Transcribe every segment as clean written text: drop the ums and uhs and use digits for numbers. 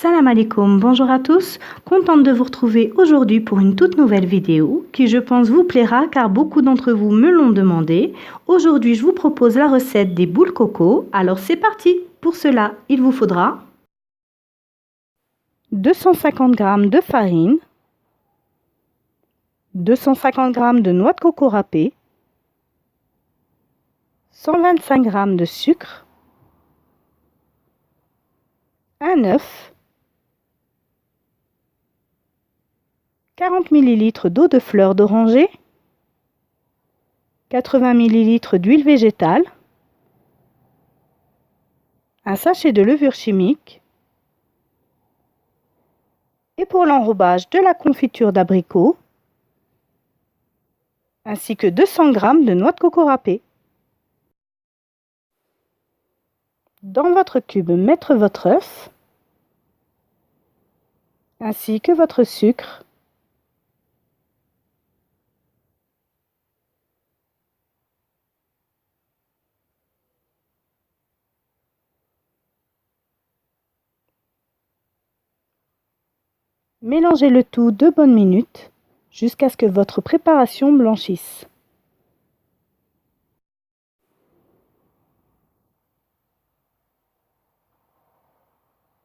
Salam alaikum, bonjour à tous, contente de vous retrouver aujourd'hui pour une toute nouvelle vidéo qui je pense vous plaira car beaucoup d'entre vous me l'ont demandé. Aujourd'hui je vous propose la recette des boules coco, alors c'est parti. Pour cela il vous faudra 250 g de farine, 250 g de noix de coco râpée, 125 g de sucre, un œuf, 40 ml d'eau de fleur d'oranger, 80 ml d'huile végétale, un sachet de levure chimique et pour l'enrobage de la confiture d'abricot, ainsi que 200 g de noix de coco râpée. Dans votre cube, mettre votre œuf, ainsi que votre sucre, mélangez le tout 2 bonnes minutes jusqu'à ce que votre préparation blanchisse.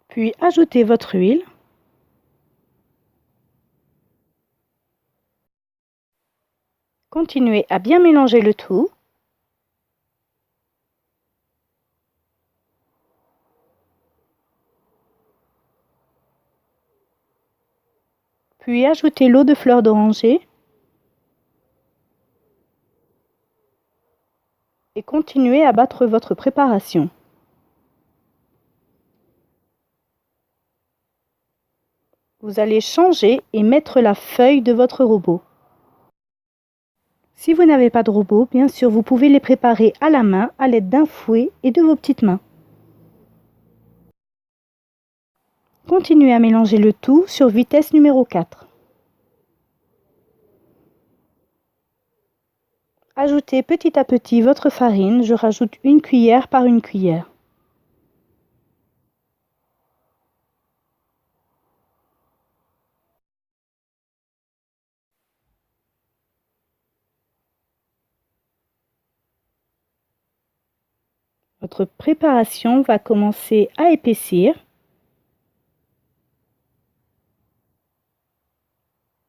Puis ajoutez votre huile. Continuez à bien mélanger le tout. Puis ajoutez l'eau de fleur d'oranger. Et continuez à battre votre préparation. Vous allez changer et mettre la feuille de votre robot. Si vous n'avez pas de robot, bien sûr, vous pouvez les préparer à la main à l'aide d'un fouet et de vos petites mains. Continuez à mélanger le tout sur vitesse numéro 4. Ajoutez petit à petit votre farine, je rajoute une cuillère par une cuillère. Votre préparation va commencer à épaissir.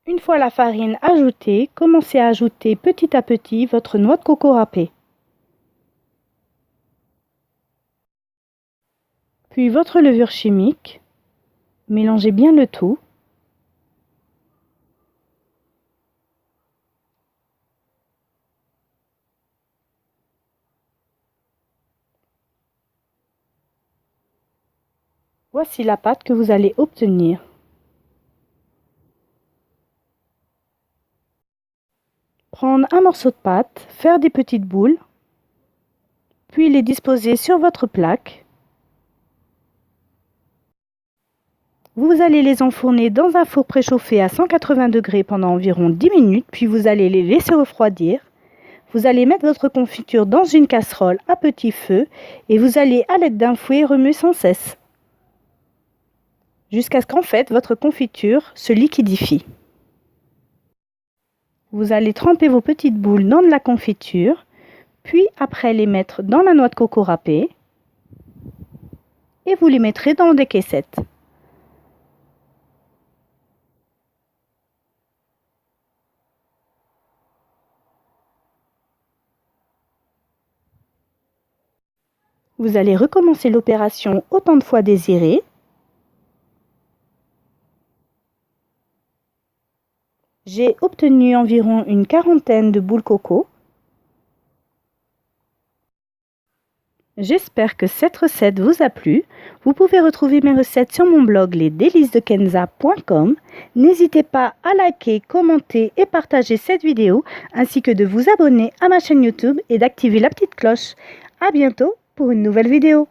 Une fois la farine ajoutée, commencez à ajouter petit à petit votre noix de coco râpée. Puis votre levure chimique. Mélangez bien le tout. Voici la pâte que vous allez obtenir. Prendre un morceau de pâte, faire des petites boules, puis les disposer sur votre plaque. Vous allez les enfourner dans un four préchauffé à 180 degrés pendant environ 10 minutes, puis vous allez les laisser refroidir. Vous allez mettre votre confiture dans une casserole à petit feu et vous allez, à l'aide d'un fouet, remuer sans cesse, jusqu'à ce qu'en fait votre confiture se liquidifie. Vous allez tremper vos petites boules dans de la confiture, puis après les mettre dans la noix de coco râpée et vous les mettrez dans des caissettes. Vous allez recommencer l'opération autant de fois désiré. J'ai obtenu environ une quarantaine de boules coco. J'espère que cette recette vous a plu. Vous pouvez retrouver mes recettes sur mon blog lesdelicesdekenza.com. N'hésitez pas à liker, commenter et partager cette vidéo, ainsi que de vous abonner à ma chaîne YouTube et d'activer la petite cloche. À bientôt pour une nouvelle vidéo.